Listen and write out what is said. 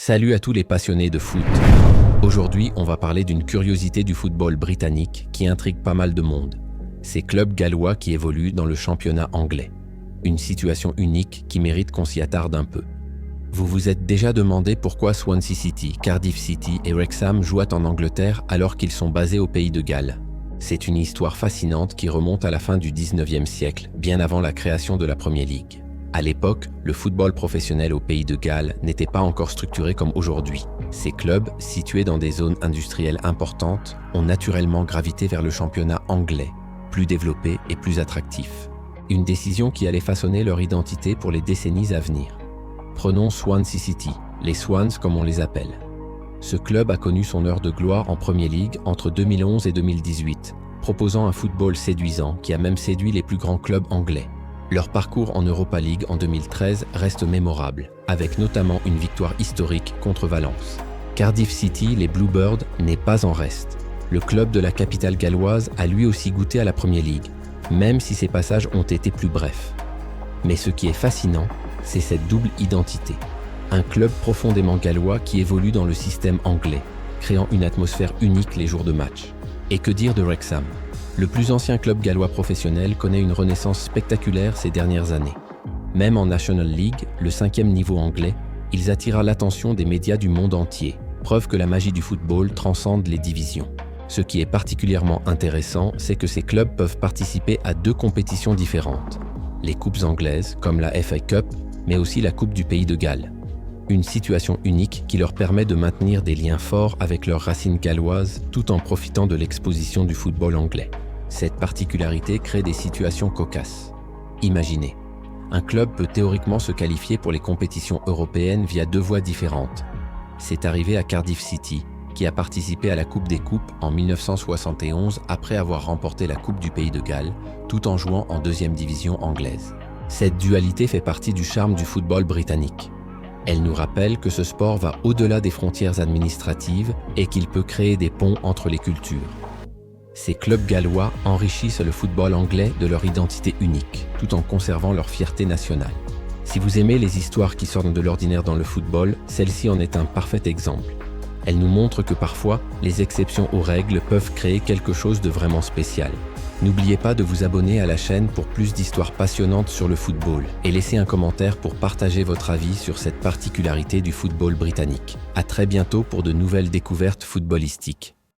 Salut à tous les passionnés de foot. Aujourd'hui, on va parler d'une curiosité du football britannique qui intrigue pas mal de monde. Ces clubs gallois qui évoluent dans le championnat anglais. Une situation unique qui mérite qu'on s'y attarde un peu. Vous vous êtes déjà demandé pourquoi Swansea City, Cardiff City et Wrexham jouent en Angleterre alors qu'ils sont basés au pays de Galles. C'est une histoire fascinante qui remonte à la fin du 19e siècle, bien avant la création de la Premier League. À l'époque, le football professionnel au pays de Galles n'était pas encore structuré comme aujourd'hui. Ces clubs, situés dans des zones industrielles importantes, ont naturellement gravité vers le championnat anglais, plus développé et plus attractif. Une décision qui allait façonner leur identité pour les décennies à venir. Prenons Swansea City, les Swans comme on les appelle. Ce club a connu son heure de gloire en Premier League entre 2011 et 2018, proposant un football séduisant qui a même séduit les plus grands clubs anglais. Leur parcours en Europa League en 2013 reste mémorable, avec notamment une victoire historique contre Valence. Cardiff City, les Bluebirds, n'est pas en reste. Le club de la capitale galloise a lui aussi goûté à la Premier League, même si ses passages ont été plus brefs. Mais ce qui est fascinant, c'est cette double identité. Un club profondément gallois qui évolue dans le système anglais, créant une atmosphère unique les jours de match. Et que dire de Wrexham ? Le plus ancien club gallois professionnel connaît une renaissance spectaculaire ces dernières années. Même en National League, le 5e niveau anglais, ils attirent l'attention des médias du monde entier, preuve que la magie du football transcende les divisions. Ce qui est particulièrement intéressant, c'est que ces clubs peuvent participer à 2 compétitions différentes. Les coupes anglaises, comme la FA Cup, mais aussi la Coupe du Pays de Galles. Une situation unique qui leur permet de maintenir des liens forts avec leurs racines galloises tout en profitant de l'exposition du football anglais. Cette particularité crée des situations cocasses. Imaginez, un club peut théoriquement se qualifier pour les compétitions européennes via 2 voies différentes. C'est arrivé à Cardiff City, qui a participé à la Coupe des Coupes en 1971 après avoir remporté la Coupe du Pays de Galles, tout en jouant en 2e division anglaise. Cette dualité fait partie du charme du football britannique. Elle nous rappelle que ce sport va au-delà des frontières administratives et qu'il peut créer des ponts entre les cultures. Ces clubs gallois enrichissent le football anglais de leur identité unique, tout en conservant leur fierté nationale. Si vous aimez les histoires qui sortent de l'ordinaire dans le football, celle-ci en est un parfait exemple. Elle nous montre que parfois, les exceptions aux règles peuvent créer quelque chose de vraiment spécial. N'oubliez pas de vous abonner à la chaîne pour plus d'histoires passionnantes sur le football et laissez un commentaire pour partager votre avis sur cette particularité du football britannique. À très bientôt pour de nouvelles découvertes footballistiques.